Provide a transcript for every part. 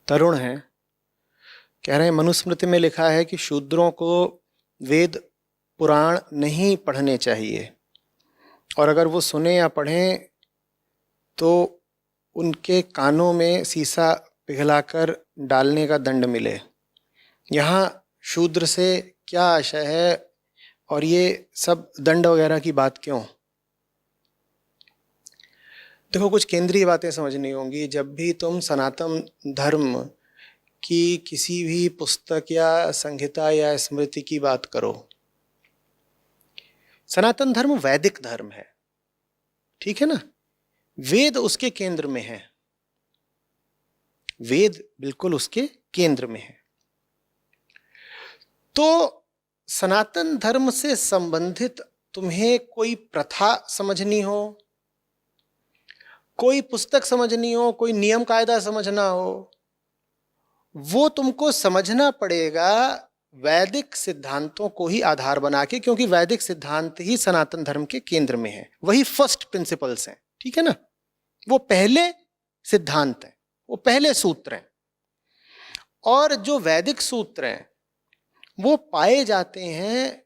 तरुण हैं, कह रहे हैं मनुस्मृति में लिखा है कि शूद्रों को वेद पुराण नहीं पढ़ने चाहिए, और अगर वो सुने या पढ़ें तो उनके कानों में सीसा पिघलाकर डालने का दंड मिले। यहाँ शूद्र से क्या आशय है और ये सब दंड वगैरह की बात क्यों? देखो, कुछ केंद्रीय बातें समझनी होंगी। जब भी तुम सनातन धर्म की किसी भी पुस्तक या संहिता या स्मृति की बात करो, सनातन धर्म वैदिक धर्म है, ठीक है ना? वेद उसके केंद्र में है, वेद बिल्कुल उसके केंद्र में है। तो सनातन धर्म से संबंधित तुम्हें कोई प्रथा समझनी हो, कोई पुस्तक समझनी हो, कोई नियम कायदा समझना हो, वो तुमको समझना पड़ेगा वैदिक सिद्धांतों को ही आधार बना के, क्योंकि वैदिक सिद्धांत ही सनातन धर्म के केंद्र में है। वही फर्स्ट प्रिंसिपल्स हैं, ठीक है ना? वो पहले सिद्धांत हैं, वो पहले सूत्र हैं। और जो वैदिक सूत्र हैं वो पाए जाते हैं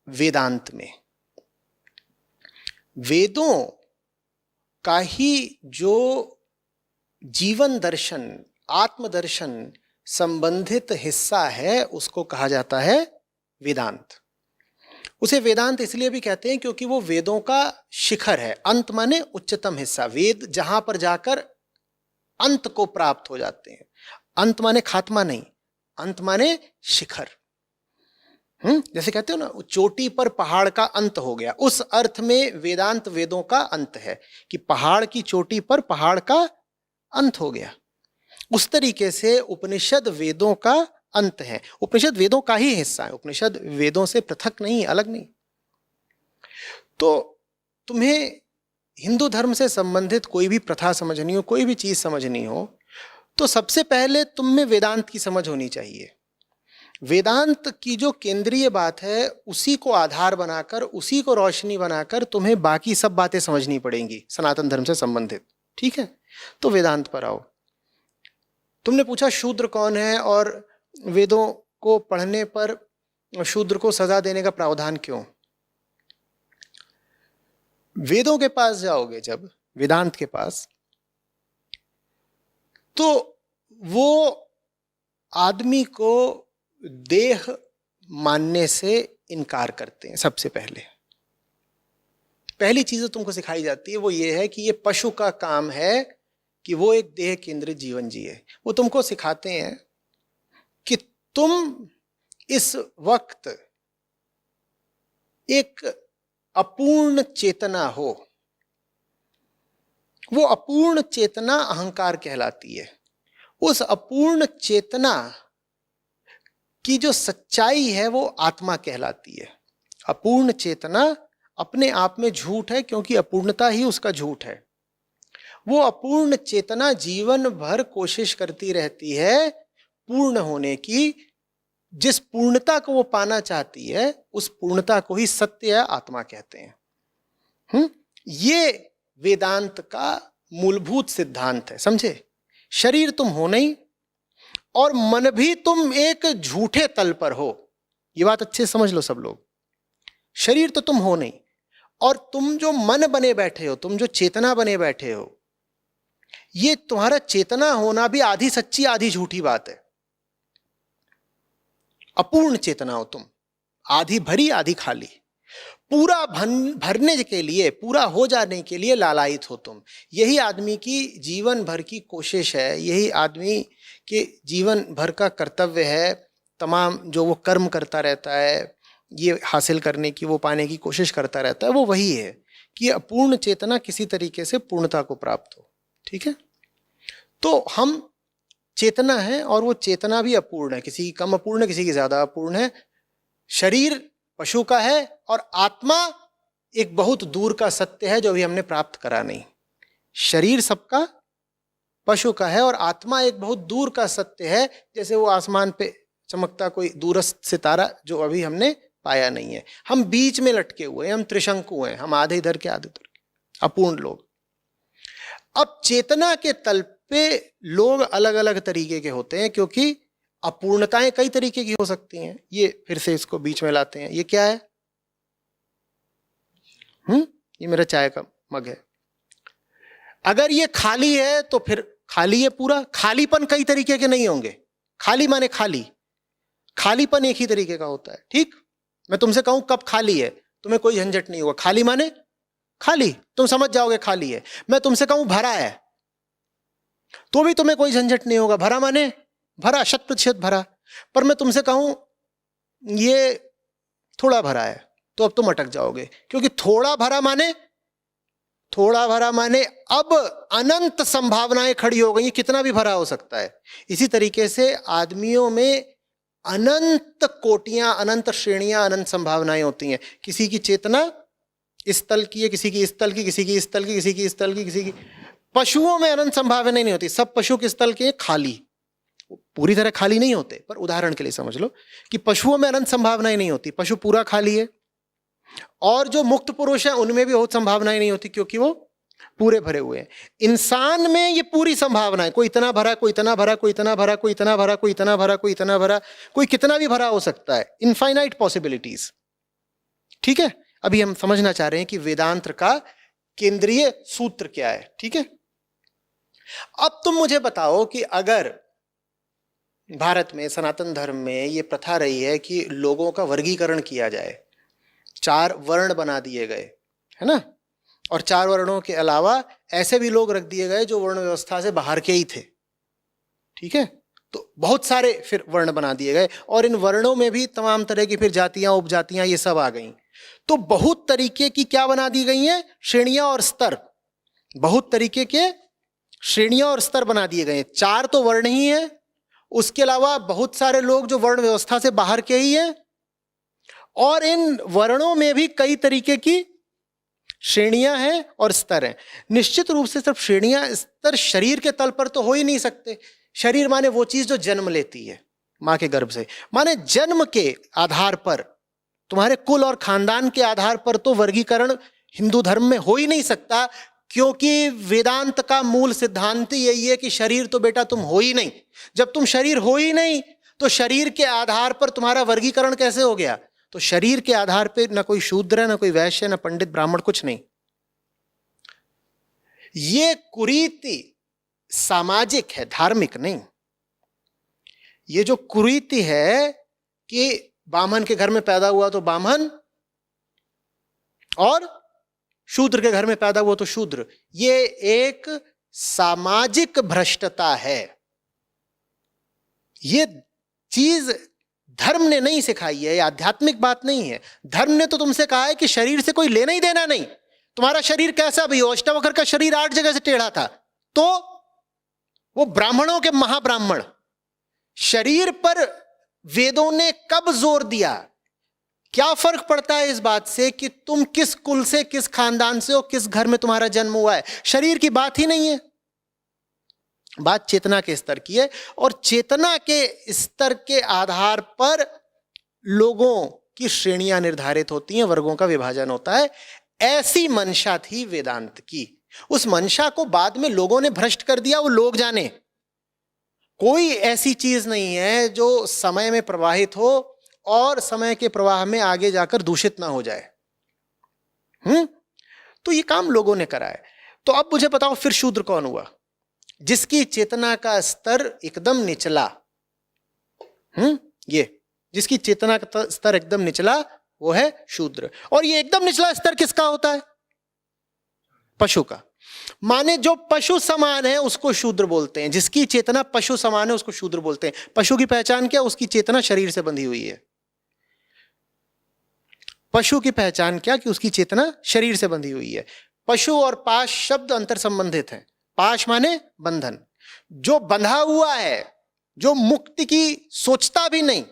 वेदांत में। वेदों का ही जो जीवन दर्शन, आत्मदर्शन संबंधित हिस्सा है उसको कहा जाता है वेदांत। उसे वेदांत इसलिए भी कहते हैं क्योंकि वो वेदों का शिखर है। अंत माने उच्चतम हिस्सा, वेद जहां पर जाकर अंत को प्राप्त हो जाते हैं। अंत माने खात्मा नहीं, अंत माने शिखर। जैसे कहते हो ना, चोटी पर पहाड़ का अंत हो गया, उस अर्थ में वेदांत वेदों का अंत है कि पहाड़ की चोटी पर पहाड़ का अंत हो गया। उस तरीके से उपनिषद वेदों का अंत है। उपनिषद वेदों का ही हिस्सा है, उपनिषद वेदों से पृथक नहीं, अलग नहीं। तो तुम्हें हिंदू धर्म से संबंधित कोई भी प्रथा समझनी हो, कोई भी चीज समझनी हो, तो सबसे पहले तुम में वेदांत की समझ होनी चाहिए। वेदांत की जो केंद्रीय बात है उसी को आधार बनाकर, उसी को रोशनी बनाकर तुम्हें बाकी सब बातें समझनी पड़ेंगी सनातन धर्म से संबंधित, ठीक है? तो वेदांत पर आओ। तुमने पूछा शूद्र कौन है और वेदों को पढ़ने पर शूद्र को सजा देने का प्रावधान क्यों? वेदों के पास जाओगे जब, वेदांत के पास, तो वो आदमी को देह मानने से इनकार करते हैं। सबसे पहली चीज तुमको सिखाई जाती है वो ये है कि ये पशु का काम है कि वो एक देह केंद्रित जीवन जिए। वो तुमको सिखाते हैं कि तुम इस वक्त एक अपूर्ण चेतना हो। वो अपूर्ण चेतना अहंकार कहलाती है। उस अपूर्ण चेतना की जो सच्चाई है वो आत्मा कहलाती है। अपूर्ण चेतना अपने आप में झूठ है, क्योंकि अपूर्णता ही उसका झूठ है। वो अपूर्ण चेतना जीवन भर कोशिश करती रहती है पूर्ण होने की। जिस पूर्णता को वो पाना चाहती है उस पूर्णता को ही सत्य या आत्मा कहते हैं। ये वेदांत का मूलभूत सिद्धांत है, समझे? शरीर तुम हो नहीं और मन भी तुम एक झूठे तल पर हो। ये बात अच्छे से समझ लो सब लोग। शरीर तो तुम हो नहीं, और तुम जो मन बने बैठे हो, तुम जो चेतना बने बैठे हो, ये तुम्हारा चेतना होना भी आधी सच्ची आधी झूठी बात है। अपूर्ण चेतना हो तुम, आधी भरी आधी खाली। पूरा भरने के लिए, पूरा हो जाने के लिए लालायित हो तुम। यही आदमी की जीवन भर की कोशिश है, यही आदमी के जीवन भर का कर्तव्य है। तमाम जो वो कर्म करता रहता है, ये हासिल करने की, वो पाने की कोशिश करता रहता है, वो वही है कि अपूर्ण चेतना किसी तरीके से पूर्णता को प्राप्त हो, ठीक है? तो हम चेतना है और वो चेतना भी अपूर्ण है, किसी की कम अपूर्ण है, किसी की ज्यादा अपूर्ण है। शरीर पशु का है और आत्मा एक बहुत दूर का सत्य है जो अभी हमने प्राप्त करा नहीं। शरीर सबका पशु का है और आत्मा एक बहुत दूर का सत्य है, जैसे वो आसमान पे चमकता कोई दूरस्थ सितारा जो अभी हमने पाया नहीं है। हम बीच में लटके हुए हैं, हम त्रिशंकु हैं, हम आधे इधर के आधे उधर के, अपूर्ण लोग। अब चेतना के तल पे लोग अलग अलग तरीके के होते हैं, क्योंकि अपूर्णताएं कई तरीके की हो सकती हैं। ये फिर से इसको बीच में लाते हैं, ये क्या है? ये मेरा चाय का मग है। अगर ये खाली है तो फिर खाली है पूरा। खालीपन कई तरीके के नहीं होंगे। खाली माने खाली, खालीपन एक ही तरीके का होता है। ठीक, मैं तुमसे कहूं कप खाली है, तुम्हें कोई झंझट नहीं होगा। खाली माने खाली, तुम समझ जाओगे खाली है। मैं तुमसे कहूं भरा है, तो भी तुम्हें कोई झंझट नहीं होगा। भरा माने भरा, 100% भरा। पर मैं तुमसे कहूं ये थोड़ा भरा है, तो अब तुम अटक जाओगे, क्योंकि थोड़ा भरा माने अब अनंत संभावनाएं खड़ी हो गई, कितना भी भरा हो सकता है। इसी तरीके से आदमियों में अनंत कोटियां, अनंत श्रेणियां, अनंत संभावनाएं होती हैं। किसी की चेतना इस तल की है, किसी की इस तल की, किसी की इस तल की, किसी की इस तल की, किसी की। पशुओं में अनंत संभावनाएं नहीं होती। सब पशु किस तल के? खाली, पूरी तरह खाली नहीं होते, पर उदाहरण के लिए समझ लो कि पशुओं में अनंत संभावनाएं नहीं होती। पशु पूरा खाली है। और जो मुक्त पुरुष है उनमें भी बहुत संभावनाएं नहीं होती, क्योंकि वो पूरे भरे हुए हैं। इंसान में ये पूरी संभावना है, कोई इतना भरा, कोई इतना भरा, कोई इतना भरा, कोई इतना भरा, कोई इतना भरा, कोई इतना भरा, कोई कितना भी भरा हो सकता है। Infinite possibilities. ठीक है, अभी हम समझना चाह रहे हैं कि वेदांत का केंद्रीय सूत्र क्या है। ठीक है, अब तुम मुझे बताओ कि अगर भारत में, सनातन धर्म में ये प्रथा रही है कि लोगों का वर्गीकरण किया जाए, 4 वर्ण बना दिए गए, है ना, और 4 वर्णों के अलावा ऐसे भी लोग रख दिए गए जो वर्ण व्यवस्था से बाहर के ही थे। ठीक है, तो बहुत सारे फिर वर्ण बना दिए गए, और इन वर्णों में भी तमाम तरह की फिर जातियां, उपजातियां, ये सब आ गई। तो बहुत तरीके की क्या बना दी गई हैं? श्रेणियां और स्तर। बहुत तरीके के श्रेणियां और स्तर बना दिए गए। 4 तो वर्ण ही है, उसके अलावा बहुत सारे लोग जो वर्ण व्यवस्था से बाहर के ही हैं, और इन वर्णों में भी कई तरीके की श्रेणियां हैं और स्तर हैं। निश्चित रूप से सिर्फ श्रेणियां, स्तर शरीर के तल पर तो हो ही नहीं सकते। शरीर माने वो चीज जो जन्म लेती है मां के गर्भ से, माने जन्म के आधार पर, तुम्हारे कुल और खानदान के आधार पर तो वर्गीकरण हिंदू धर्म में हो ही नहीं सकता, क्योंकि वेदांत का मूल सिद्धांत यही है कि शरीर तो बेटा तुम हो ही नहीं। जब तुम शरीर हो ही नहीं, तो शरीर के आधार पर तुम्हारा वर्गीकरण कैसे हो गया? तो शरीर के आधार पर ना कोई शूद्र है, ना कोई वैश्य, ना पंडित, ब्राह्मण, कुछ नहीं। ये कुरीति सामाजिक है, धार्मिक नहीं। ये जो कुरीति है कि ब्राह्मण के घर में पैदा हुआ तो ब्राह्मण, और शूद्र के घर में पैदा हुआ तो शूद्र, ये एक सामाजिक भ्रष्टता है। ये चीज धर्म ने नहीं सिखाई है, ये आध्यात्मिक बात नहीं है। धर्म ने तो तुमसे कहा है कि शरीर से कोई लेना ही देना नहीं। तुम्हारा शरीर कैसा भी हो, अष्टावक्र का शरीर 8 जगह से टेढ़ा था, तो वो ब्राह्मणों के महाब्राह्मण। शरीर पर वेदों ने कब जोर दिया? क्या फर्क पड़ता है इस बात से कि तुम किस कुल से, किस खानदान से हो, किस घर में तुम्हारा जन्म हुआ है? शरीर की बात ही नहीं है, बात चेतना के स्तर की है। और चेतना के स्तर के आधार पर लोगों की श्रेणियां निर्धारित होती हैं, वर्गों का विभाजन होता है। ऐसी मंशा थी वेदांत की। उस मंशा को बाद में लोगों ने भ्रष्ट कर दिया, वो लोग जाने। कोई ऐसी चीज नहीं है जो समय में प्रवाहित हो और समय के प्रवाह में आगे जाकर दूषित ना हो जाए। तो ये काम लोगों ने करा है। तो अब मुझे बताओ फिर शूद्र कौन हुआ? जिसकी चेतना का स्तर एकदम निचला, ये जिसकी चेतना का स्तर एकदम निचला, वो है शूद्र। और ये एकदम निचला स्तर किसका होता है? पशु का। माने जो पशु समान है उसको शूद्र बोलते हैं। जिसकी चेतना पशु समान है उसको शूद्र बोलते हैं। पशु की पहचान क्या? उसकी चेतना शरीर से बंधी हुई है। पशु की पहचान क्या? कि उसकी चेतना शरीर से बंधी हुई है। पशु और पाश शब्द अंतर संबंधित हैं। पाश माने बंधन। जो बंधा हुआ है, जो मुक्ति की सोचता भी नहीं,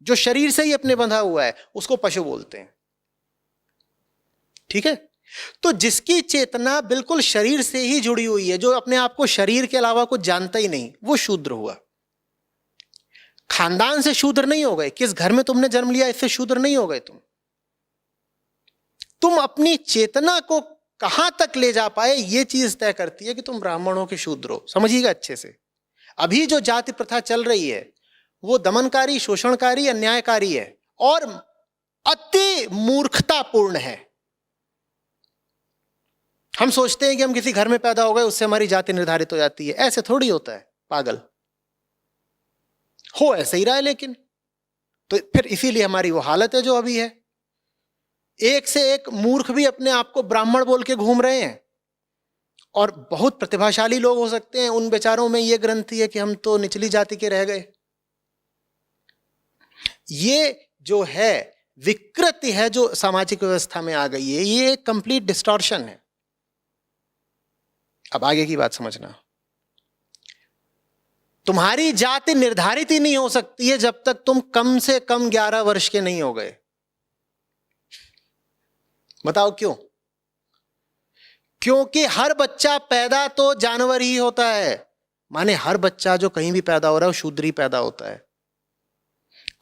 जो शरीर से ही अपने बंधा हुआ है, उसको पशु बोलते हैं। ठीक है, तो जिसकी चेतना बिल्कुल शरीर से ही जुड़ी हुई है, जो अपने आप को शरीर के अलावा कुछ जानता ही नहीं, वो शूद्र हुआ। खानदान से शूद्र नहीं हो गए, किस घर में तुमने जन्म लिया इससे शूद्र नहीं हो गए तुम अपनी चेतना को कहां तक ले जा पाए ये चीज तय करती है कि तुम ब्राह्मण हो कि शूद्र हो। समझिएगा अच्छे से, अभी जो जाति प्रथा चल रही है वो दमनकारी, शोषणकारी, अन्यायकारी है और अति मूर्खतापूर्ण है। हम सोचते हैं कि हम किसी घर में पैदा हो गए उससे हमारी जाति निर्धारित हो जाती है, ऐसे थोड़ी होता है, पागल हो ऐसे ही रहा है। लेकिन तो फिर इसीलिए हमारी वो हालत है जो अभी है। एक से एक मूर्ख भी अपने आप को ब्राह्मण बोल के घूम रहे हैं और बहुत प्रतिभाशाली लोग हो सकते हैं, उन बेचारों में ये ग्रंथि है कि हम तो निचली जाति के रह गए। ये जो है विकृति है जो सामाजिक व्यवस्था में आ गई है, ये कंप्लीट डिस्टॉर्शन है। अब आगे की बात समझना, तुम्हारी जाति निर्धारित ही नहीं हो सकती है जब तक तुम कम से कम 11 वर्ष के नहीं हो गए। बताओ क्यों? क्योंकि हर बच्चा पैदा तो जानवर ही होता है, माने हर बच्चा जो कहीं भी पैदा हो रहा है वो शूद्र ही पैदा होता है।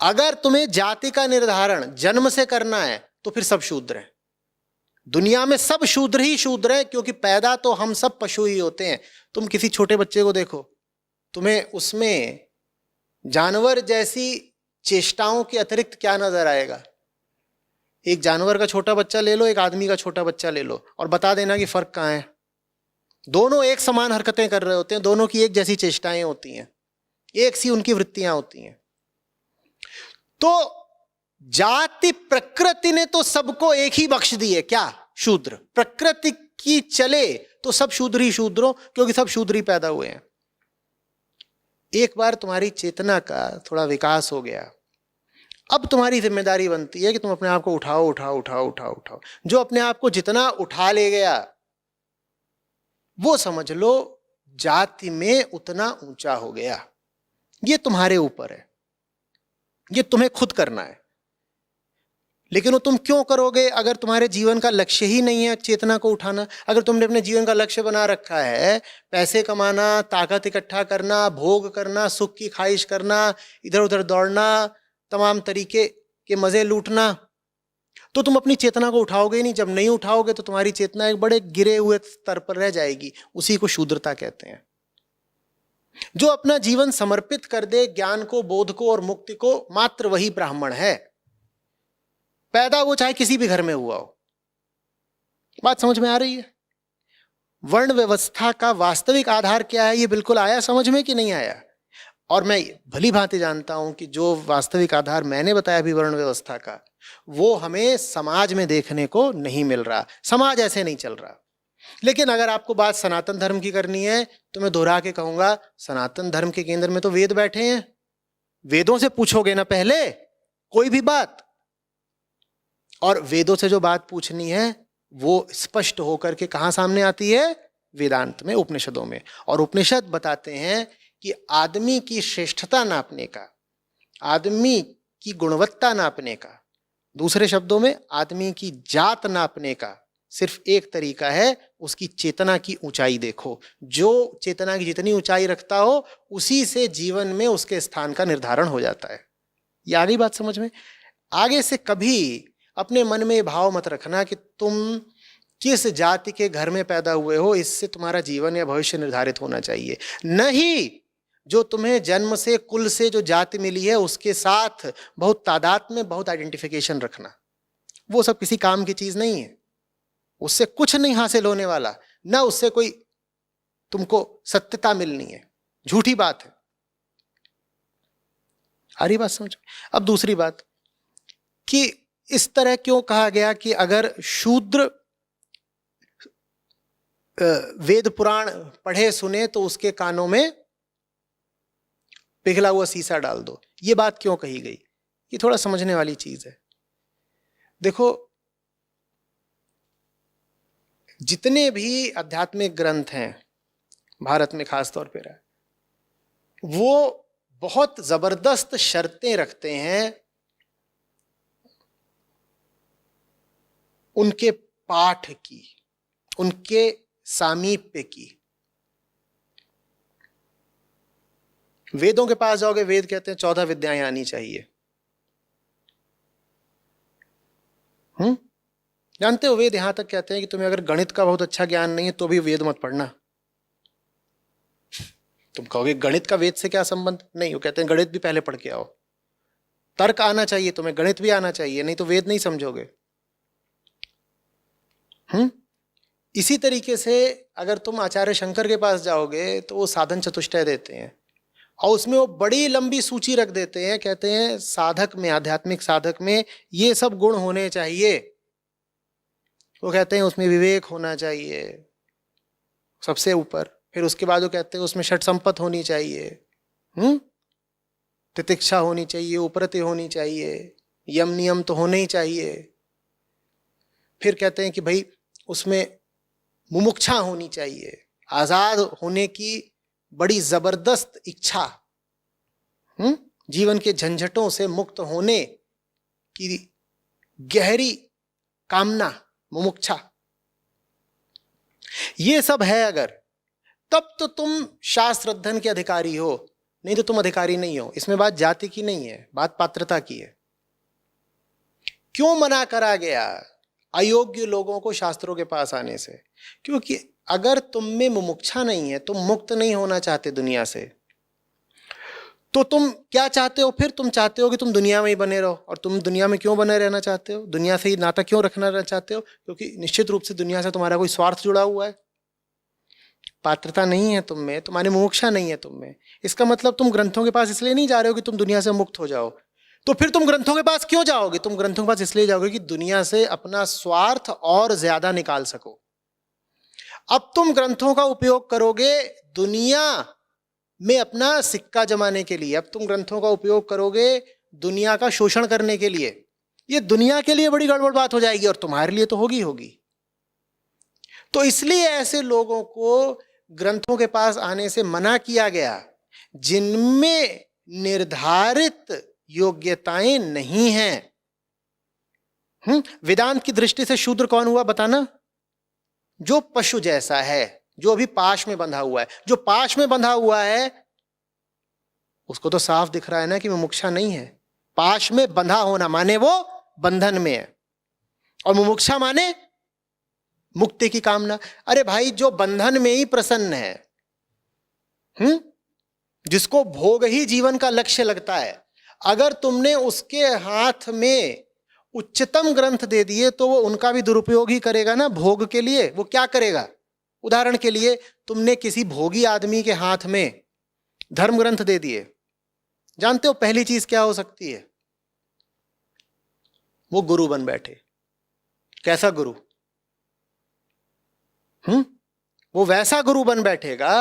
अगर तुम्हें जाति का निर्धारण जन्म से करना है तो फिर सब शूद्र हैं। दुनिया में सब शूद्र ही शूद्र हैं, क्योंकि पैदा तो हम सब पशु ही होते हैं। तुम किसी छोटे बच्चे को देखो, तुम्हें उसमें जानवर जैसी चेष्टाओं के अतिरिक्त क्या नजर आएगा? एक जानवर का छोटा बच्चा ले लो, एक आदमी का छोटा बच्चा ले लो और बता देना कि फर्क कहां है। दोनों एक समान हरकतें कर रहे होते हैं, दोनों की एक जैसी चेष्टाएं होती हैं, एक सी उनकी वृत्तियां होती हैं। तो जाति प्रकृति ने तो सबको एक ही बख्श दी है, क्या? शूद्र। प्रकृति की चले तो सब शूद्र ही शूद्र हो, क्योंकि सब शूद्र ही पैदा हुए हैं। एक बार तुम्हारी चेतना का थोड़ा विकास हो गया, अब तुम्हारी जिम्मेदारी बनती है कि तुम अपने आप को उठाओ उठाओ उठाओ उठाओ उठाओ। जो अपने आप को जितना उठा ले गया वो समझ लो जाति में उतना ऊंचा हो गया। ये तुम्हारे ऊपर है, ये तुम्हें खुद करना है। लेकिन वो तुम क्यों करोगे अगर तुम्हारे जीवन का लक्ष्य ही नहीं है चेतना को उठाना? अगर तुमने अपने जीवन का लक्ष्य बना रखा है पैसे कमाना, ताकत इकट्ठा करना, भोग करना, सुख की ख्वाहिश करना, इधर उधर दौड़ना, तमाम तरीके के मजे लूटना, तो तुम अपनी चेतना को उठाओगे ही नहीं। जब नहीं उठाओगे तो तुम्हारी चेतना एक बड़े गिरे हुए स्तर पर रह जाएगी। उसी को शूद्रता कहते हैं। जो अपना जीवन समर्पित कर दे ज्ञान को, बोध को और मुक्ति को, मात्र वही ब्राह्मण है। पैदा वो चाहे किसी भी घर में हुआ हो। बात समझ में आ रही है? वर्ण व्यवस्था का वास्तविक आधार क्या है, ये बिल्कुल आया समझ में कि नहीं आया? और मैं भली भांति जानता हूं कि जो वास्तविक आधार मैंने बताया भी वर्ण व्यवस्था का, वो हमें समाज में देखने को नहीं मिल रहा। समाज ऐसे नहीं चल रहा। लेकिन अगर आपको बात सनातन धर्म की करनी है तो मैं दोहरा के कहूंगा, सनातन धर्म के केंद्र में तो वेद बैठे हैं। वेदों से पूछोगे ना पहले कोई भी बात, और वेदों से जो बात पूछनी है वो स्पष्ट होकर के कहां सामने आती है? वेदांत में, उपनिषदों में। और उपनिषद बताते हैं कि आदमी की श्रेष्ठता नापने का, आदमी की गुणवत्ता नापने का, दूसरे शब्दों में आदमी की जात नापने का सिर्फ एक तरीका है, उसकी चेतना की ऊंचाई देखो। जो चेतना की जितनी ऊंचाई रखता हो उसी से जीवन में उसके स्थान का निर्धारण हो जाता है। ये आ गई बात समझ में? आगे से कभी अपने मन में भाव मत रखना कि तुम किस जाति के घर में पैदा हुए हो, इससे तुम्हारा जीवन या भविष्य निर्धारित होना चाहिए। नहीं, जो तुम्हें जन्म से, कुल से जो जाति मिली है उसके साथ बहुत तादाद में, बहुत आइडेंटिफिकेशन रखना। वो सब किसी काम की चीज नहीं है, उससे कुछ नहीं हासिल होने वाला, ना उससे कोई तुमको सत्यता मिलनी है, झूठी बात है। आ रही बात समझ? अब दूसरी बात कि इस तरह क्यों कहा गया कि अगर शूद्र वेद पुराण पढ़े सुने तो उसके कानों में पिघला हुआ शीशा डाल दो। ये बात क्यों कही गई? ये थोड़ा समझने वाली चीज है। देखो, जितने भी आध्यात्मिक ग्रंथ हैं भारत में खास तौर पर, वो बहुत जबरदस्त शर्तें रखते हैं उनके पाठ की, उनके सामीप्य की। वेदों के पास जाओगे, वेद कहते हैं 14 विद्याएं आनी चाहिए। जानते हो वेद यहां तक कहते हैं कि तुम्हें अगर गणित का बहुत अच्छा ज्ञान नहीं है तो भी वेद मत पढ़ना। तुम कहोगे गणित का वेद से क्या संबंध? नहीं, वो कहते हैं गणित भी पहले पढ़ के आओ। तर्क आना चाहिए तुम्हें, गणित भी आना चाहिए, नहीं तो वेद नहीं समझोगे। इसी तरीके से अगर तुम आचार्य शंकर के पास जाओगे तो वो साधन चतुष्टय देते हैं और उसमें वो बड़ी लंबी सूची रख देते हैं। कहते हैं साधक में, आध्यात्मिक साधक में ये सब गुण होने चाहिए। वो कहते हैं उसमें विवेक होना चाहिए सबसे ऊपर, फिर उसके बाद वो कहते हैं उसमें षट संपत्ति होनी चाहिए, तितिक्षा होनी चाहिए, उपरति होनी चाहिए, यम नियम तो होने ही चाहिए। फिर कहते हैं कि भाई उसमें मुमुक्षा होनी चाहिए, आजाद होने की बड़ी जबरदस्त इच्छा, जीवन के झंझटों से मुक्त होने की गहरी कामना, मुमुक्षा। ये सब है अगर, तब तो तुम शास्त्र अध्ययन के अधिकारी हो, नहीं तो तुम अधिकारी नहीं हो। इसमें बात जाति की नहीं है, बात पात्रता की है। क्यों मना करा गया अयोग्य लोगों को शास्त्रों के पास आने से? क्योंकि अगर तुम में मुमुक्षा नहीं है, तुम मुक्त नहीं होना चाहते दुनिया से, तो तुम क्या चाहते हो? फिर तुम चाहते हो कि तुम दुनिया में ही बने रहो। और तुम दुनिया में क्यों बने रहना चाहते हो? दुनिया से ही नाता क्यों रखना चाहते हो? क्योंकि निश्चित रूप से दुनिया से तुम्हारा कोई स्वार्थ जुड़ा हुआ है, पात्रता नहीं है तुम में, तुम्हारी मुमुक्षा नहीं है तुम में। इसका मतलब तुम ग्रंथों के पास इसलिए नहीं जा रहे हो कि तुम दुनिया से मुक्त हो जाओ। तो फिर तुम ग्रंथों के पास क्यों जाओगे? तुम ग्रंथों के पास इसलिए जाओगे कि दुनिया से अपना स्वार्थ और ज्यादा निकाल सको। अब तुम ग्रंथों का उपयोग करोगे दुनिया में अपना सिक्का जमाने के लिए, अब तुम ग्रंथों का उपयोग करोगे दुनिया का शोषण करने के लिए। ये दुनिया के लिए बड़ी गड़बड़ बात हो जाएगी और तुम्हारे लिए तो होगी होगी। तो इसलिए ऐसे लोगों को ग्रंथों के पास आने से मना किया गया जिनमें निर्धारित योग्यताएं नहीं हैं। वेदांत की दृष्टि से शूद्र कौन हुआ बताना? जो पशु जैसा है, जो अभी पाश में बंधा हुआ है। जो पाश में बंधा हुआ है उसको तो साफ दिख रहा है ना कि मुमुक्षा नहीं है। पाश में बंधा होना माने वो बंधन में है, और मुमुक्षा माने मुक्ति की कामना। अरे भाई, जो बंधन में ही प्रसन्न है, जिसको भोग ही जीवन का लक्ष्य लगता है, अगर तुमने उसके हाथ में उच्चतम ग्रंथ दे दिए तो वो उनका भी दुरुपयोग ही करेगा ना भोग के लिए। वो क्या करेगा? उदाहरण के लिए तुमने किसी भोगी आदमी के हाथ में धर्म ग्रंथ दे दिए, जानते हो पहली चीज क्या हो सकती है? वो गुरु बन बैठे। कैसा गुरु? वो वैसा गुरु बन बैठेगा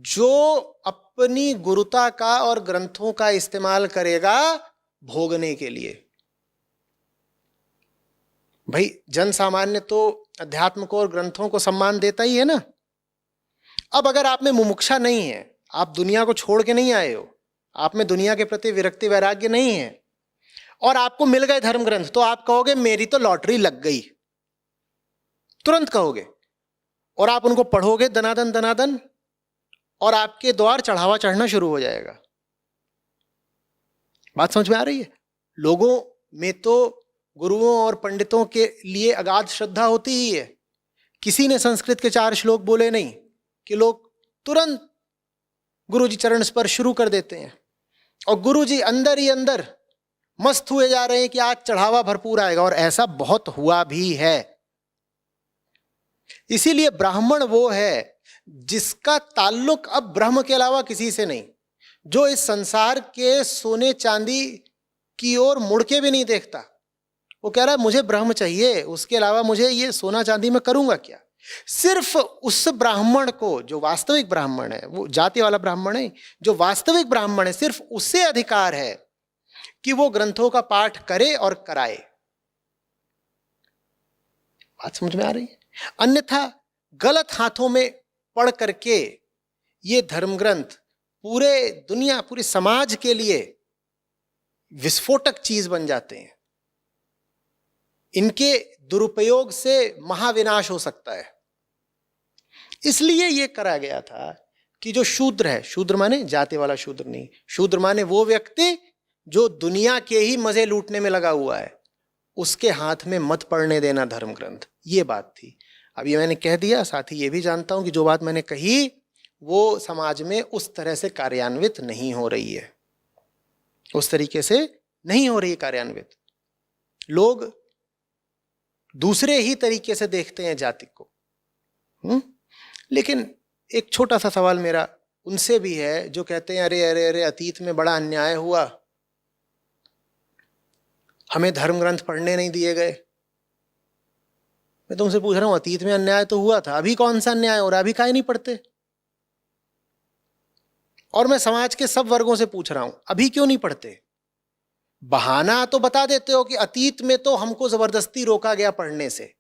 जो अपनी गुरुता का और ग्रंथों का इस्तेमाल करेगा भोगने के लिए। भाई, जन सामान्य तो अध्यात्म को और ग्रंथों को सम्मान देता ही है ना। अब अगर आप में मुमुक्षा नहीं है, आप दुनिया को छोड़ के नहीं आए हो, आप में दुनिया के प्रति विरक्ति वैराग्य नहीं है, और आपको मिल गए धर्म ग्रंथ, तो आप कहोगे मेरी तो लॉटरी लग गई, तुरंत कहोगे। और आप उनको पढ़ोगे दनादन दनादन, और आपके द्वार चढ़ावा चढ़ना शुरू हो जाएगा। बात समझ में आ रही है? लोगों में तो गुरुओं और पंडितों के लिए अगाध श्रद्धा होती ही है। किसी ने संस्कृत के 4 श्लोक बोले नहीं कि लोग तुरंत गुरुजी चरण स्पर्श शुरू कर देते हैं, और गुरुजी अंदर ही अंदर मस्त हुए जा रहे हैं कि आज चढ़ावा भरपूर आएगा। और ऐसा बहुत हुआ भी है। इसीलिए ब्राह्मण वो है जिसका ताल्लुक अब ब्रह्म के अलावा किसी से नहीं, जो इस संसार के सोने चांदी की ओर मुड़ के भी नहीं देखता। वो कह रहा है मुझे ब्रह्म चाहिए, उसके अलावा मुझे ये सोना चांदी में करूंगा क्या। सिर्फ उस ब्राह्मण को, जो वास्तविक ब्राह्मण है, वो जाति वाला ब्राह्मण है, जो वास्तविक ब्राह्मण है, सिर्फ उससे अधिकार है कि वो ग्रंथों का पाठ करे और कराए। बात समझ में आ रही है? अन्यथा गलत हाथों में पढ़ करके ये धर्म ग्रंथ पूरे दुनिया, पूरे समाज के लिए विस्फोटक चीज बन जाते हैं। इनके दुरुपयोग से महाविनाश हो सकता है। इसलिए यह करा गया था कि जो शूद्र है, शूद्र माने जाति वाला शूद्र नहीं, शूद्र माने वो व्यक्ति जो दुनिया के ही मजे लूटने में लगा हुआ है, उसके हाथ में मत पड़ने देना धर्म ग्रंथ, ये बात थी। अब ये मैंने कह दिया, साथ ही ये भी जानता हूं कि जो बात मैंने कही वो समाज में उस तरह से कार्यान्वित नहीं हो रही है, उस तरीके से नहीं हो रही है कार्यान्वित। लोग दूसरे ही तरीके से देखते हैं जाति को। लेकिन एक छोटा सा सवाल मेरा उनसे भी है जो कहते हैं अरे अरे अरे अतीत में बड़ा अन्याय हुआ, हमें धर्म ग्रंथ पढ़ने नहीं दिए गए। मैं तुमसे पूछ रहा हूं, अतीत में अन्याय तो हुआ था, अभी कौन सा अन्याय हो रहा है? अभी काहे नहीं पढ़ते? और मैं समाज के सब वर्गों से पूछ रहा हूं, अभी क्यों नहीं पढ़ते? बहाना तो बता देते हो कि अतीत में तो हमको जबरदस्ती रोका गया पढ़ने से,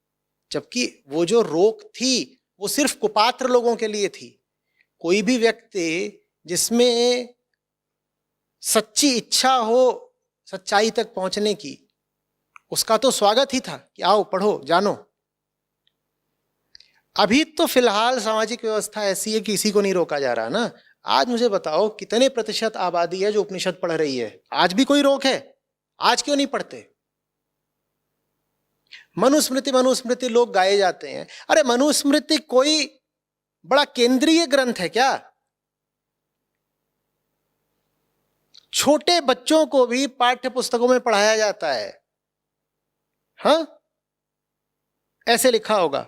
जबकि वो जो रोक थी वो सिर्फ कुपात्र लोगों के लिए थी। कोई भी व्यक्ति जिसमें सच्ची इच्छा हो सच्चाई तक पहुंचने की, उसका तो स्वागत ही था कि आओ पढ़ो जानो। अभी तो फिलहाल सामाजिक व्यवस्था ऐसी है कि किसी को नहीं रोका जा रहा ना। आज मुझे बताओ कितने प्रतिशत आबादी है जो उपनिषद पढ़ रही है? आज भी कोई रोक है? आज क्यों नहीं पढ़ते? मनुस्मृति मनुस्मृति लोग गाए जाते हैं। अरे मनुस्मृति कोई बड़ा केंद्रीय ग्रंथ है क्या? छोटे बच्चों को भी पाठ्य पुस्तकों में पढ़ाया जाता है। हाँ, ऐसे लिखा होगा,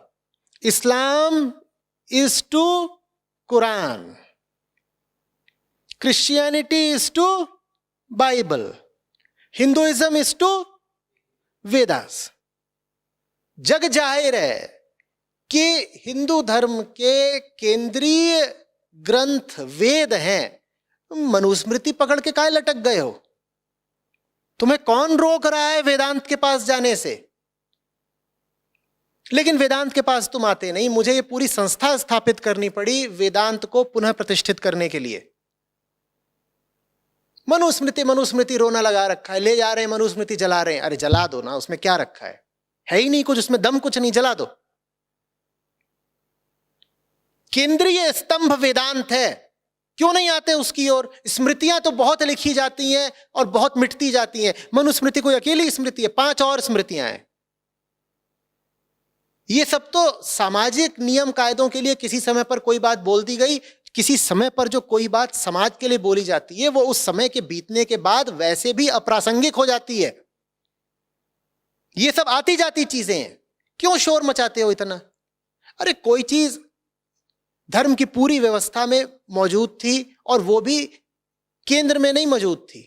Islam is to Quran, Christianity is to Bible, Hinduism is to Vedas. जग जाहिर है कि हिंदू धर्म के केंद्रीय ग्रंथ वेद हैं। मनुस्मृति पकड़ के काहे लटक गए हो? तुम्हें कौन रोक रहा है वेदांत के पास जाने से? लेकिन वेदांत के पास तुम आते नहीं। मुझे ये पूरी संस्था स्थापित करनी पड़ी वेदांत को पुनः प्रतिष्ठित करने के लिए। मनुस्मृति मनुस्मृति रोना लगा रखा है, ले जा रहे हैं मनुस्मृति जला रहे हैं। अरे जला दो ना, उसमें क्या रखा है ही नहीं कुछ, उसमें दम कुछ नहीं, जला दो। केंद्रीय स्तंभ वेदांत है, क्यों नहीं आते उसकी ओर? स्मृतियां तो बहुत लिखी जाती हैं और बहुत मिटती जाती हैं। मनुस्मृति कोई अकेली स्मृति है, 5 और स्मृतियां हैं। ये सब तो सामाजिक नियम कायदों के लिए किसी समय पर कोई बात बोल दी गई, किसी समय पर जो कोई बात समाज के लिए बोली जाती है वो उस समय के बीतने के बाद वैसे भी अप्रासंगिक हो जाती है। ये सब आती जाती चीजें हैं, क्यों शोर मचाते हो इतना? अरे कोई चीज धर्म की पूरी व्यवस्था में मौजूद थी और वो भी केंद्र में नहीं मौजूद थी,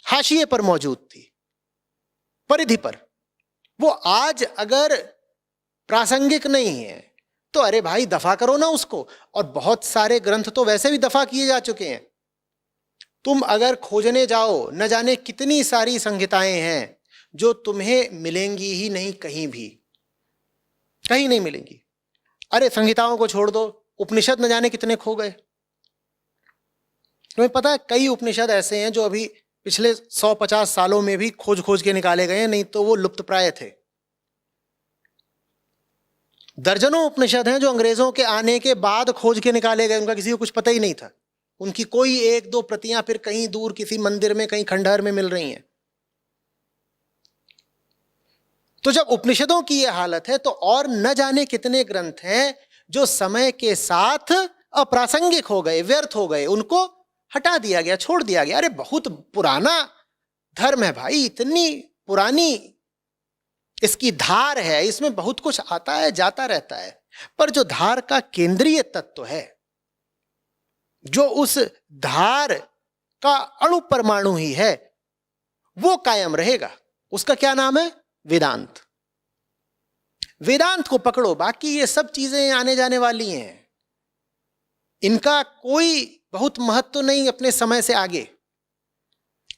हाशिए पर मौजूद थी, परिधि पर। वो आज अगर प्रासंगिक नहीं है तो अरे भाई दफा करो ना उसको। और बहुत सारे ग्रंथ तो वैसे भी दफा किए जा चुके हैं। तुम अगर खोजने जाओ, न जाने कितनी सारी संहिताएं हैं जो तुम्हें मिलेंगी ही नहीं, कहीं भी कहीं नहीं मिलेंगी। अरे संहिताओं को छोड़ दो, उपनिषद न जाने कितने खो गए। तुम्हें पता है कई उपनिषद ऐसे हैं जो अभी पिछले 100-50 सालों में भी खोज खोज के निकाले गए, नहीं तो वो लुप्त प्राय थे। दर्जनों उपनिषद हैं जो अंग्रेजों के आने के बाद खोज के निकाले गए, उनका किसी को कुछ पता ही नहीं था। उनकी कोई 1-2 प्रतियां फिर कहीं दूर किसी मंदिर में, कहीं खंडहर में मिल रही हैं। तो जब उपनिषदों की यह हालत है तो और न जाने कितने ग्रंथ हैं जो समय के साथ अप्रासंगिक हो गए, व्यर्थ हो गए, उनको हटा दिया गया, छोड़ दिया गया। अरे बहुत पुराना धर्म है भाई, इतनी पुरानी इसकी धार है, इसमें बहुत कुछ आता है जाता रहता है, पर जो धार का केंद्रीय तत्व है, जो उस धार का अणु परमाणु ही है, वो कायम रहेगा। उसका क्या नाम है? वेदांत। वेदांत को पकड़ो, बाकी ये सब चीजें आने जाने वाली हैं, इनका कोई बहुत महत्व नहीं अपने समय से आगे।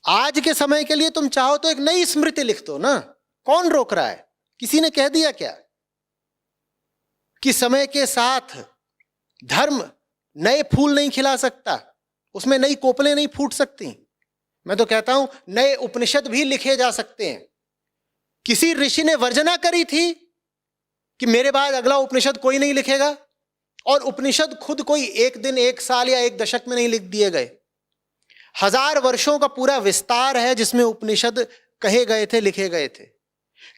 आज के समय के लिए तुम चाहो तो एक नई स्मृति लिख दो ना, कौन रोक रहा है? किसी ने कह दिया क्या कि समय के साथ धर्म नए फूल नहीं खिला सकता, उसमें नई कोपलें नहीं फूट सकती? मैं तो कहता हूं नए उपनिषद भी लिखे जा सकते हैं। किसी ऋषि ने वर्जना करी थी कि मेरे बाद अगला उपनिषद कोई नहीं लिखेगा, और उपनिषद खुद कोई 1 दिन, 1 साल या 1 दशक में नहीं लिख दिए गए। 1000 वर्षों का पूरा विस्तार है जिसमें उपनिषद कहे गए थे, लिखे गए थे।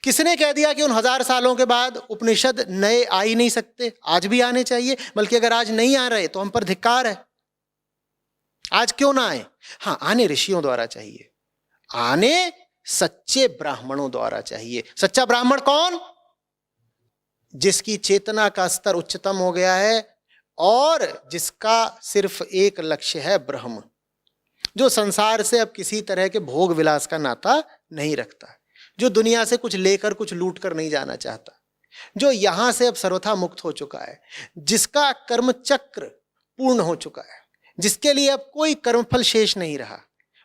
किसने कह दिया कि उन 1000 सालों के बाद उपनिषद नए आ ही नहीं सकते? आज भी आने चाहिए, बल्कि अगर आज नहीं आ रहे तो हम पर धिक्कार है। आज क्यों ना आए? हाँ, आने ऋषियों द्वारा चाहिए, आने सच्चे ब्राह्मणों द्वारा चाहिए। सच्चा ब्राह्मण कौन? जिसकी चेतना का स्तर उच्चतम हो गया है और जिसका सिर्फ एक लक्ष्य है, ब्रह्म, जो संसार से अब किसी तरह के भोग विलास का नाता नहीं रखता, जो दुनिया से कुछ लेकर कुछ लूट कर नहीं जाना चाहता, जो यहां से अब सर्वथा मुक्त हो चुका है, जिसका कर्म चक्र पूर्ण हो चुका है, जिसके लिए अब कोई कर्मफल शेष नहीं रहा,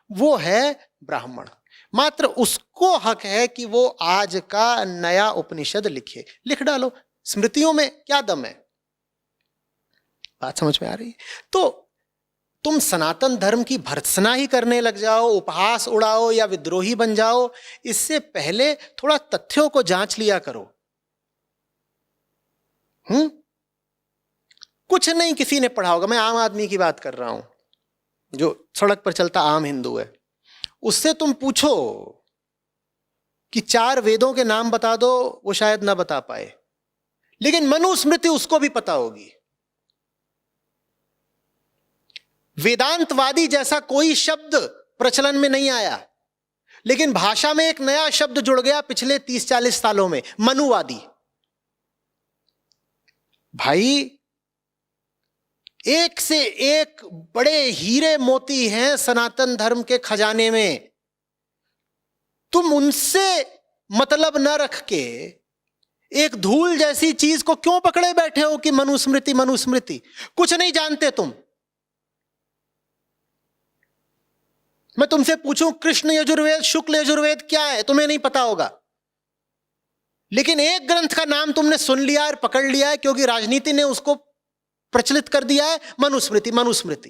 वो है ब्राह्मण। मात्र उसको हक है कि वो आज का नया उपनिषद लिखे। लिख डालो, स्मृतियों में क्या दम है? बात समझ में आ रही है? तो तुम सनातन धर्म की भर्त्सना ही करने लग जाओ, उपहास उड़ाओ या विद्रोही बन जाओ, इससे पहले थोड़ा तथ्यों को जांच लिया करो। कुछ नहीं किसी ने पढ़ा होगा, मैं आम आदमी की बात कर रहा हूं, जो सड़क पर चलता आम हिंदू है, उससे तुम पूछो कि 4 वेदों के नाम बता दो, वो शायद ना बता पाए, लेकिन मनुस्मृति उसको भी पता होगी। वेदांतवादी जैसा कोई शब्द प्रचलन में नहीं आया, लेकिन भाषा में एक नया शब्द जुड़ गया पिछले 30-40 सालों में, मनुवादी। भाई, एक से एक बड़े हीरे मोती हैं सनातन धर्म के खजाने में, तुम उनसे मतलब न रख के एक धूल जैसी चीज को क्यों पकड़े बैठे हो कि मनुस्मृति मनुस्मृति? कुछ नहीं जानते तुम। मैं तुमसे पूछूं कृष्ण यजुर्वेद, शुक्ल यजुर्वेद क्या है, तुम्हें नहीं पता होगा, लेकिन एक ग्रंथ का नाम तुमने सुन लिया और पकड़ लिया है क्योंकि राजनीति ने उसको प्रचलित कर दिया है, मनुस्मृति मनुस्मृति।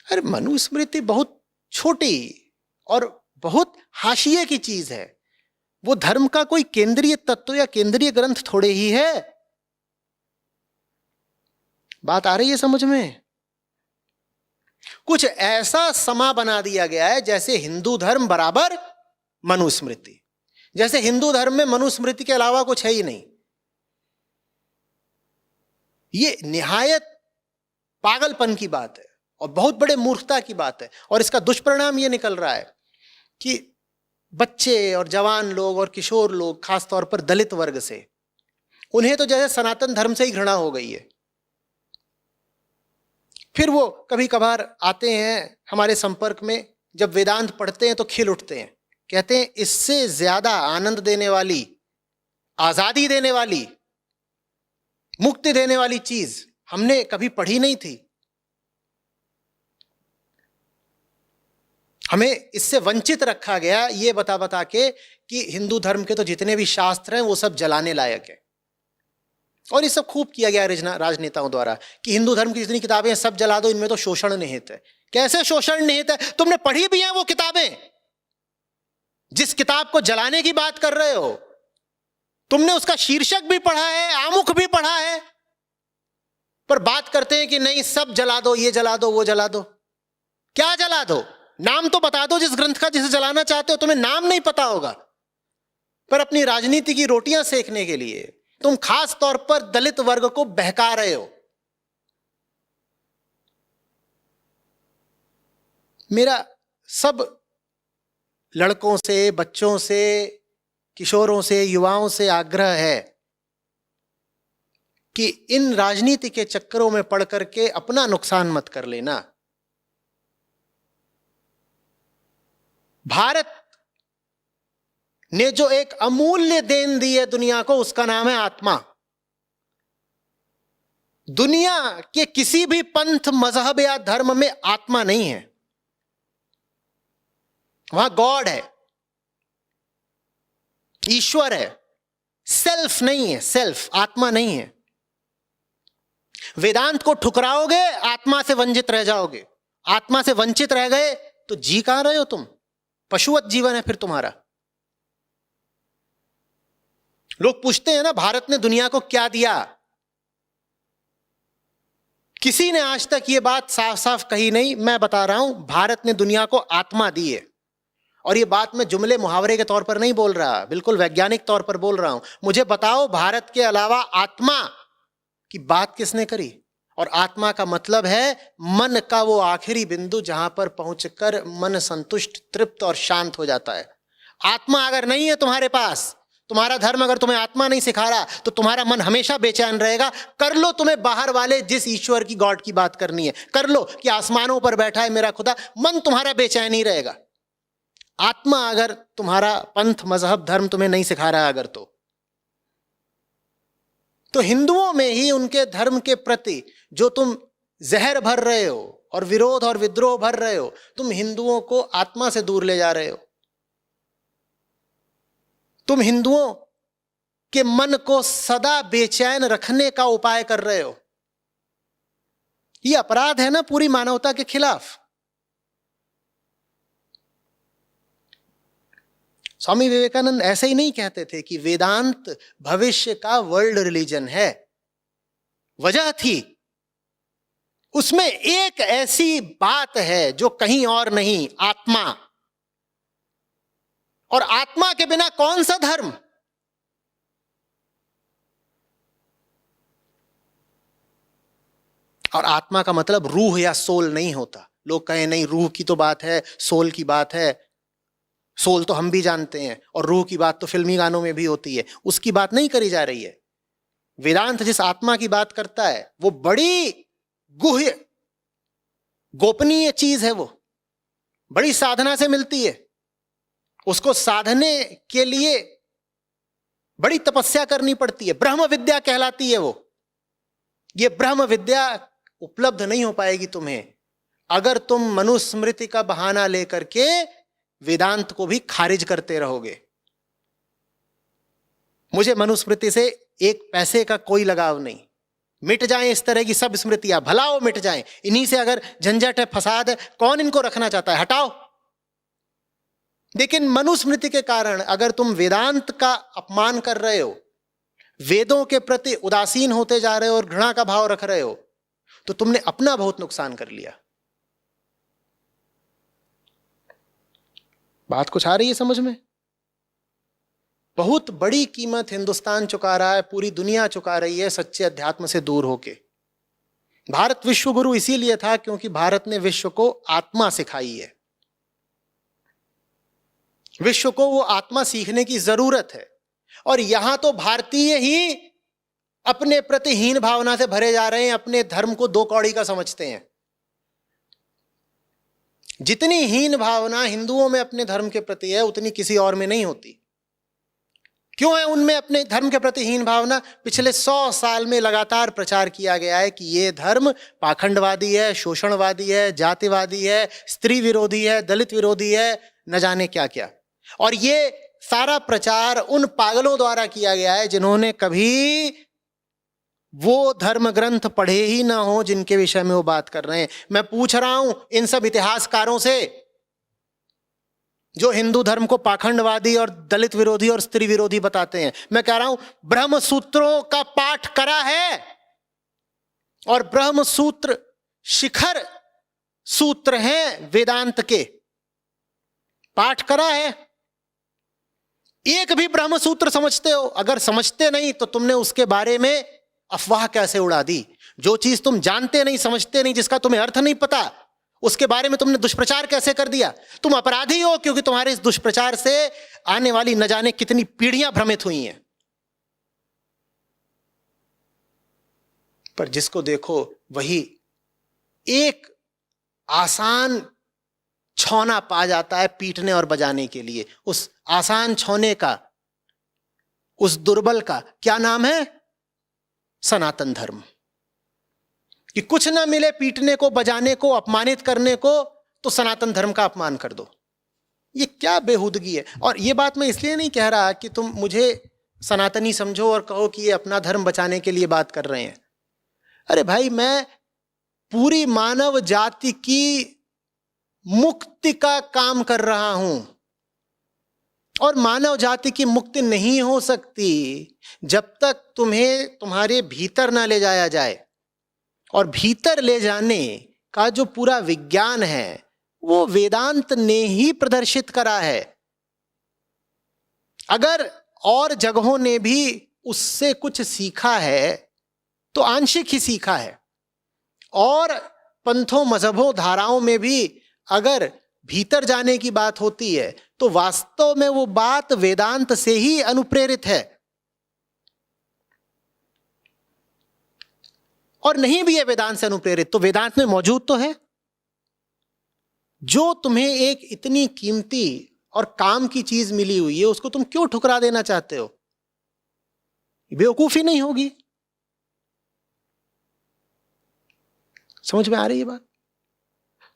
अरे मनुस्मृति बहुत छोटी और बहुत हाशिए की चीज है, वो धर्म का कोई केंद्रीय तत्व या केंद्रीय ग्रंथ थोड़े ही है। बात आ रही है समझ में? कुछ ऐसा समा बना दिया गया है जैसे हिंदू धर्म बराबर मनुस्मृति, जैसे हिंदू धर्म में मनुस्मृति के अलावा कुछ है ही नहीं। ये निहायत पागलपन की बात है और बहुत बड़े मूर्खता की बात है, और इसका दुष्परिणाम ये निकल रहा है कि बच्चे और जवान लोग और किशोर लोग, खासतौर पर दलित वर्ग से, उन्हें तो जैसे सनातन धर्म से ही घृणा हो गई है। फिर वो कभी कभार आते हैं हमारे संपर्क में, जब वेदांत पढ़ते हैं तो खिल उठते हैं, कहते हैं इससे ज्यादा आनंद देने वाली, आजादी देने वाली, मुक्ति देने वाली चीज हमने कभी पढ़ी नहीं थी। हमें इससे वंचित रखा गया ये बता बता के कि हिंदू धर्म के तो जितने भी शास्त्र हैं वो सब जलाने लायक है, और ये सब खूब किया गया राजनेताओं द्वारा कि हिंदू धर्म की जितनी किताबें हैं सब जला दो, इनमें तो शोषण निहित है। कैसे शोषण निहित है? तुमने पढ़ी भी है वो किताबें? जिस किताब को जलाने की बात कर रहे हो, तुमने उसका शीर्षक भी पढ़ा है, आमुख भी पढ़ा है, पर बात करते हैं कि नहीं सब जला दो, ये जला दो, वो जला दो। क्या जला दो? नाम तो बता दो जिस ग्रंथ का जिसे जलाना चाहते हो। तुम्हें नाम नहीं पता होगा, पर अपनी राजनीति की रोटियां सेकने के लिए तुम खास तौर पर दलित वर्ग को बहका रहे हो। मेरा सब लड़कों से, बच्चों से, किशोरों से, युवाओं से आग्रह है कि इन राजनीति के चक्करों में पड़ करके अपना नुकसान मत कर लेना। भारत ने जो एक अमूल्य देन दी है दुनिया को, उसका नाम है आत्मा। दुनिया के किसी भी पंथ, मजहब या धर्म में आत्मा नहीं है, वहां गॉड है, ईश्वर है, सेल्फ नहीं है, सेल्फ आत्मा नहीं है। वेदांत को ठुकराओगे, आत्मा से वंचित रह जाओगे। आत्मा से वंचित रह गए तो जी कहां रहे हो तुम? पशुवत जीवन है फिर तुम्हारा। लोग पूछते हैं ना, भारत ने दुनिया को क्या दिया? किसी ने आज तक ये बात साफ साफ कही नहीं। मैं बता रहा हूं, भारत ने दुनिया को आत्मा दी है। और ये बात मैं जुमले मुहावरे के तौर पर नहीं बोल रहा, बिल्कुल वैज्ञानिक तौर पर बोल रहा हूं। मुझे बताओ, भारत के अलावा आत्मा की बात किसने करी? और आत्मा का मतलब है मन का वो आखिरी बिंदु जहां पर पहुंचकर मन संतुष्ट, तृप्त और शांत हो जाता है। आत्मा अगर नहीं है तुम्हारे पास, तुम्हारा धर्म अगर तुम्हें आत्मा नहीं सिखा रहा, तो तुम्हारा मन हमेशा बेचैन रहेगा। कर लो तुम्हें बाहर वाले जिस ईश्वर की, गॉड की बात करनी है, कर लो कि आसमानों पर बैठा है मेरा खुदा, मन तुम्हारा बेचैन ही रहेगा। आत्मा अगर तुम्हारा पंथ, मजहब, धर्म तुम्हें नहीं सिखा रहा अगर तो हिंदुओं में ही उनके धर्म के प्रति जो तुम जहर भर रहे हो और विरोध और विद्रोह भर रहे हो, तुम हिंदुओं को आत्मा से दूर ले जा रहे हो। तुम हिंदुओं के मन को सदा बेचैन रखने का उपाय कर रहे हो। यह अपराध है ना पूरी मानवता के खिलाफ। स्वामी विवेकानंद ऐसे ही नहीं कहते थे कि वेदांत भविष्य का वर्ल्ड रिलीजन है। वजह थी, उसमें एक ऐसी बात है जो कहीं और नहीं, आत्मा। और आत्मा के बिना कौन सा धर्म? और आत्मा का मतलब रूह या सोल नहीं होता। लोग कहें नहीं, रूह की तो बात है, सोल की बात है। सोल तो हम भी जानते हैं, और रूह की बात तो फिल्मी गानों में भी होती है, उसकी बात नहीं करी जा रही है। वेदांत जिस आत्मा की बात करता है वो बड़ी गुह्य, गोपनीय चीज है। वो बड़ी साधना से मिलती है। उसको साधने के लिए बड़ी तपस्या करनी पड़ती है। ब्रह्म विद्या कहलाती है वो। ये ब्रह्म विद्या उपलब्ध नहीं हो पाएगी तुम्हें अगर तुम मनुस्मृति का बहाना लेकर के वेदांत को भी खारिज करते रहोगे। मुझे मनुस्मृति से एक पैसे का कोई लगाव नहीं। मिट जाएं इस तरह की सब स्मृतियां, भला वो मिट जाएं। इन्हीं से अगर झंझट है, फसाद है, कौन इनको रखना चाहता है? हटाओ। लेकिन मनुस्मृति के कारण अगर तुम वेदांत का अपमान कर रहे हो, वेदों के प्रति उदासीन होते जा रहे हो और घृणा का भाव रख रहे हो, तो तुमने अपना बहुत नुकसान कर लिया। बात कुछ आ रही है समझ में? बहुत बड़ी कीमत हिंदुस्तान चुका रहा है, पूरी दुनिया चुका रही है सच्चे अध्यात्म से दूर होके। भारत विश्व गुरु इसीलिए था क्योंकि भारत ने विश्व को आत्मा सिखाई है। विश्व को वो आत्मा सीखने की जरूरत है। और यहां तो भारतीय ही अपने प्रति हीन भावना से भरे जा रहे हैं, अपने धर्म को दो कौड़ी का समझते हैं। जितनी हीन भावना हिंदुओं में अपने धर्म के प्रति है, उतनी किसी और में नहीं होती। क्यों है उनमें अपने धर्म के प्रति हीन भावना? पिछले 100 साल में लगातार प्रचार किया गया है कि ये धर्म पाखंडवादी है, शोषणवादी है, जातिवादी है, स्त्री विरोधी है, दलित विरोधी है, न जाने क्या क्या। और ये सारा प्रचार उन पागलों द्वारा किया गया है जिन्होंने कभी वो धर्म ग्रंथ पढ़े ही ना हो जिनके विषय में वो बात कर रहे हैं। मैं पूछ रहा हूं इन सब इतिहासकारों से जो हिंदू धर्म को पाखंडवादी और दलित विरोधी और स्त्री विरोधी बताते हैं, मैं कह रहा हूं ब्रह्म सूत्रों का पाठ करा है? और ब्रह्म सूत्र शिखर सूत्र हैं वेदांत के, पाठ करा है? एक भी ब्रह्म सूत्र समझते हो? अगर समझते नहीं तो तुमने उसके बारे में अफवाह कैसे उड़ा दी? जो चीज तुम जानते नहीं, समझते नहीं, जिसका तुम्हें अर्थ नहीं पता, उसके बारे में तुमने दुष्प्रचार कैसे कर दिया? तुम अपराधी हो क्योंकि तुम्हारे इस दुष्प्रचार से आने वाली न जाने कितनी पीढ़ियां भ्रमित हुई हैं। पर जिसको देखो वही एक आसान छौना पा जाता है पीटने और बजाने के लिए। उस आसान छौने का, उस दुर्बल का क्या नाम है? सनातन धर्म। कि कुछ ना मिले पीटने को, बजाने को, अपमानित करने को, तो सनातन धर्म का अपमान कर दो। ये क्या बेहूदगी है? और ये बात मैं इसलिए नहीं कह रहा कि तुम मुझे सनातनी समझो और कहो कि ये अपना धर्म बचाने के लिए बात कर रहे हैं। अरे भाई, मैं पूरी मानव जाति की मुक्ति का काम कर रहा हूं। और मानव जाति की मुक्ति नहीं हो सकती जब तक तुम्हें तुम्हारे भीतर ना ले जाया जाए। और भीतर ले जाने का जो पूरा विज्ञान है वो वेदांत ने ही प्रदर्शित करा है। अगर और जगहों ने भी उससे कुछ सीखा है तो आंशिक ही सीखा है, और पंथों मजहबों धाराओं में भी अगर भीतर जाने की बात होती है तो वास्तव में वो बात वेदांत से ही अनुप्रेरित है। और नहीं भी है वेदांत से अनुप्रेरित तो वेदांत में मौजूद तो है। जो तुम्हें एक इतनी कीमती और काम की चीज मिली हुई है उसको तुम क्यों ठुकरा देना चाहते हो? बेवकूफी नहीं होगी? समझ में आ रही है बात?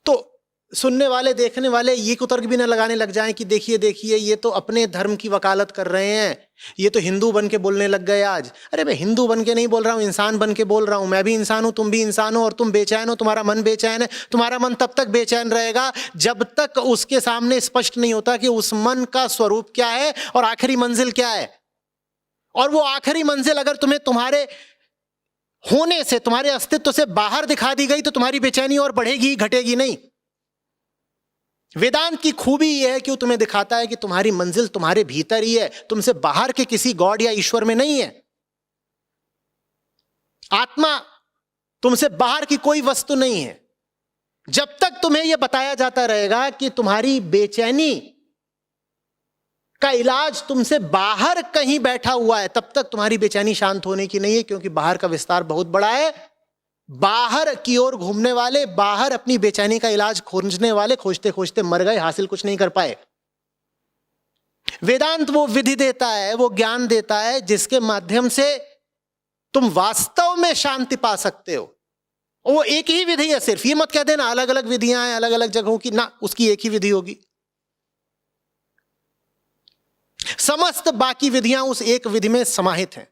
तो सुनने वाले देखने वाले ये कुतर्क भी ना लगाने लग जाएं कि देखिए देखिए ये तो अपने धर्म की वकालत कर रहे हैं, ये तो हिंदू बन के बोलने लग गए आज। अरे मैं हिंदू बन के नहीं बोल रहा हूं, इंसान बन के बोल रहा हूं। मैं भी इंसान हूं, तुम भी इंसान हो, और तुम बेचैन हो, तुम्हारा मन बेचैन है। तुम्हारा मन तब तक बेचैन रहेगा जब तक उसके सामने स्पष्ट नहीं होता कि उस मन का स्वरूप क्या है और आखिरी मंजिल क्या है। और वो आखिरी मंजिल अगर तुम्हें तुम्हारे होने से, तुम्हारे अस्तित्व से बाहर दिखा दी गई तो तुम्हारी बेचैनी और बढ़ेगी, घटेगी नहीं। वेदांत की खूबी यह है कि वो तुम्हें दिखाता है कि तुम्हारी मंजिल तुम्हारे भीतर ही है, तुमसे बाहर के किसी गॉड या ईश्वर में नहीं है। आत्मा तुमसे बाहर की कोई वस्तु नहीं है। जब तक तुम्हें यह बताया जाता रहेगा कि तुम्हारी बेचैनी का इलाज तुमसे बाहर कहीं बैठा हुआ है, तब तक तुम्हारी बेचैनी शांत होने की नहीं है, क्योंकि बाहर का विस्तार बहुत बड़ा है। बाहर की ओर घूमने वाले, बाहर अपनी बेचैनी का इलाज खोजने वाले खोजते खोजते मर गए, हासिल कुछ नहीं कर पाए। वेदांत वो विधि देता है, वो ज्ञान देता है जिसके माध्यम से तुम वास्तव में शांति पा सकते हो। वो एक ही विधि है सिर्फ, ये मत कह देना अलग अलग विधियां हैं अलग अलग जगहों की, ना, उसकी एक ही विधि होगी। समस्त बाकी विधियां उस एक विधि में समाहित हैं।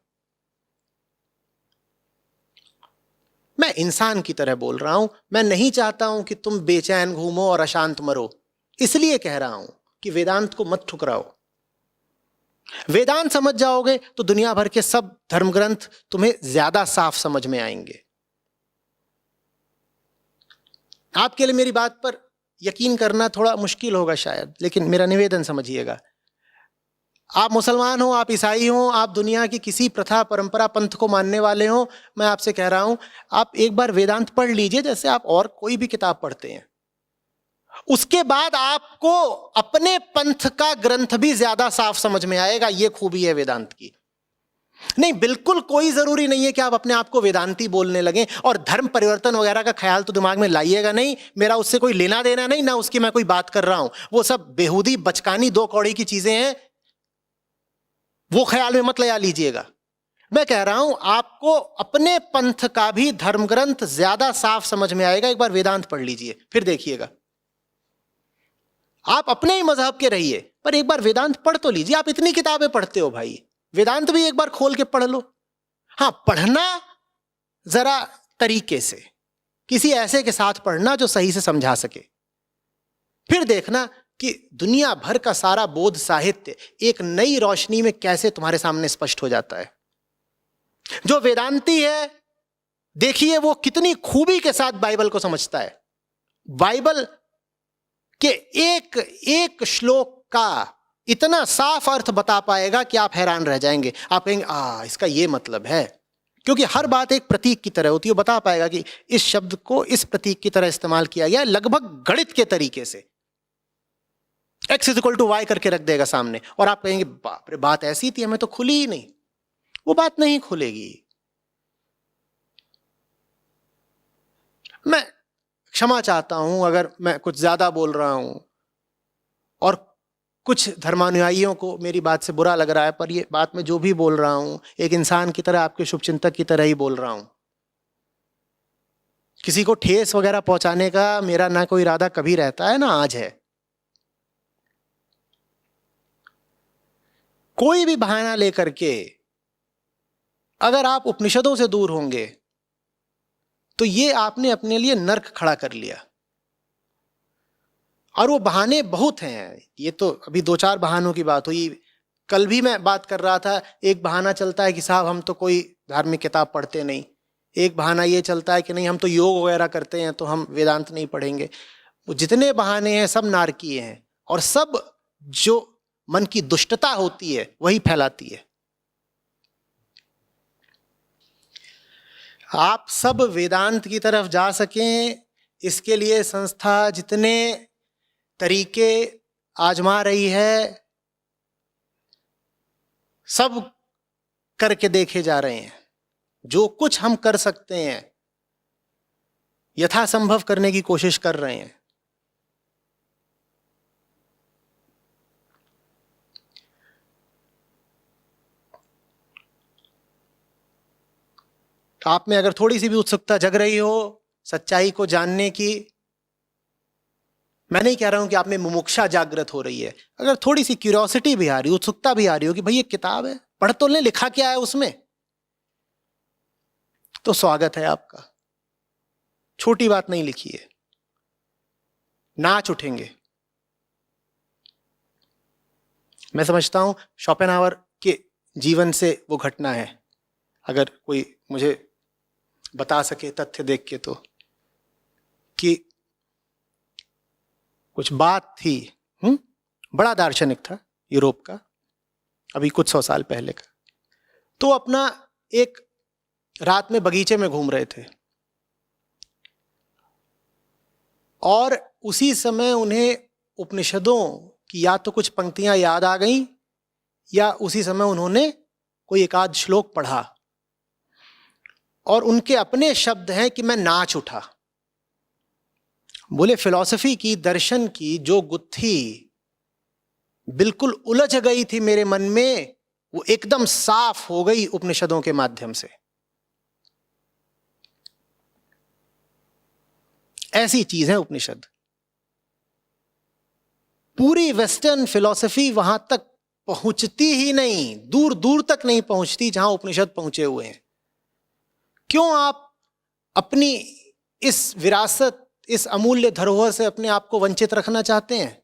मैं इंसान की तरह बोल रहा हूं, मैं नहीं चाहता हूं कि तुम बेचैन घूमो और अशांत मरो, इसलिए कह रहा हूं कि वेदांत को मत ठुकराओ। वेदांत समझ जाओगे तो दुनिया भर के सब धर्म ग्रंथ तुम्हें ज्यादा साफ समझ में आएंगे। आपके लिए मेरी बात पर यकीन करना थोड़ा मुश्किल होगा शायद, लेकिन मेरा निवेदन समझिएगा। आप मुसलमान हो, आप ईसाई हो, आप दुनिया की किसी प्रथा परंपरा पंथ को मानने वाले हो, मैं आपसे कह रहा हूं आप एक बार वेदांत पढ़ लीजिए जैसे आप और कोई भी किताब पढ़ते हैं। उसके बाद आपको अपने पंथ का ग्रंथ भी ज्यादा साफ समझ में आएगा। यह खूबी है वेदांत की। नहीं, बिल्कुल कोई जरूरी नहीं है कि आप अपने आप को वेदांती बोलने लगें, और धर्म परिवर्तन वगैरह का ख्याल तो दिमाग में लाइएगा नहीं। मेरा उससे कोई लेना देना नहीं, ना उसकी मैं कोई बात कर रहा हूं। वो सब बेहूदी बचकानी दो कौड़ी की चीजें हैं, वो ख्याल में मत लगा लीजिएगा। मैं कह रहा हूं आपको अपने पंथ का भी धर्म ग्रंथ ज्यादा साफ समझ में आएगा। एक बार वेदांत पढ़ लीजिए, फिर देखिएगा। आप अपने ही मजहब के रहिए, पर एक बार वेदांत पढ़ तो लीजिए। आप इतनी किताबें पढ़ते हो भाई, वेदांत भी एक बार खोल के पढ़ लो। हां, पढ़ना जरा तरीके से, किसी ऐसे के साथ पढ़ना जो सही से समझा सके। फिर देखना कि दुनिया भर का सारा बोध साहित्य एक नई रोशनी में कैसे तुम्हारे सामने स्पष्ट हो जाता है। जो वेदांती है, देखिए वो कितनी खूबी के साथ बाइबल को समझता है। बाइबल के एक एक श्लोक का इतना साफ अर्थ बता पाएगा कि आप हैरान रह जाएंगे। आप कहेंगे इसका ये मतलब है, क्योंकि हर बात एक प्रतीक की तरह होती है। वो बता पाएगा कि इस शब्द को इस प्रतीक की तरह इस्तेमाल किया गया, लगभग गणित के तरीके से। x = y करके रख देगा सामने, और आप कहेंगे बाप रे, बात ऐसी थी, हमें तो खुली ही नहीं। वो बात नहीं खुलेगी। मैं क्षमा चाहता हूं अगर मैं कुछ ज्यादा बोल रहा हूं और कुछ धर्मानुयायियों को मेरी बात से बुरा लग रहा है, पर ये बात मैं जो भी बोल रहा हूं एक इंसान की तरह, आपके शुभचिंतक की तरह ही बोल रहा हूं। किसी को ठेस वगैरह पहुंचाने का मेरा ना कोई इरादा कभी रहता है ना आज है। कोई भी बहाना लेकर के अगर आप उपनिषदों से दूर होंगे तो ये आपने अपने लिए नर्क खड़ा कर लिया। और वो बहाने बहुत हैं। ये तो अभी 2-4 बहानों की बात हुई। कल भी मैं बात कर रहा था, एक बहाना चलता है कि साहब हम तो कोई धार्मिक किताब पढ़ते नहीं, एक बहाना ये चलता है कि नहीं हम तो योग वगैरह करते हैं तो हम वेदांत नहीं पढ़ेंगे। वो जितने बहाने हैं सब नारकीय हैं, और सब जो मन की दुष्टता होती है वही फैलाती है। आप सब वेदांत की तरफ जा सकें, इसके लिए संस्था जितने तरीके आजमा रही है सब करके देखे जा रहे हैं। जो कुछ हम कर सकते हैं यथासंभव करने की कोशिश कर रहे हैं। आप में अगर थोड़ी सी भी उत्सुकता जग रही हो सच्चाई को जानने की, मैं नहीं कह रहा हूं कि आप में मुमुक्षा जागृत हो रही है, अगर थोड़ी सी क्यूरियोसिटी भी आ रही, उत्सुकता भी आ रही हो कि भाई ये किताब है, पढ़ तो ले, लिखा क्या है उसमें, तो स्वागत है आपका। छोटी बात नहीं लिखी है, नाच उठेंगे। मैं समझता हूं शोपेनहावर के जीवन से वो घटना है, अगर कोई मुझे बता सके तथ्य देख के, तो कि कुछ बात थी, बड़ा दार्शनिक था यूरोप का, अभी कुछ 100 साल पहले का, तो अपना एक रात में बगीचे में घूम रहे थे और उसी समय उन्हें उपनिषदों की या तो कुछ पंक्तियां याद आ गईं या उसी समय उन्होंने कोई एक आध श्लोक पढ़ा, और उनके अपने शब्द हैं कि मैं नाच उठा। बोले फिलॉसफी की, दर्शन की जो गुत्थी बिल्कुल उलझ गई थी मेरे मन में, वो एकदम साफ हो गई उपनिषदों के माध्यम से। ऐसी चीज है उपनिषद। पूरी वेस्टर्न फिलॉसफी वहां तक पहुंचती ही नहीं, दूर दूर तक नहीं पहुंचती जहां उपनिषद पहुंचे हुए हैं। क्यों आप अपनी इस विरासत, इस अमूल्य धरोहर से अपने आप को वंचित रखना चाहते हैं?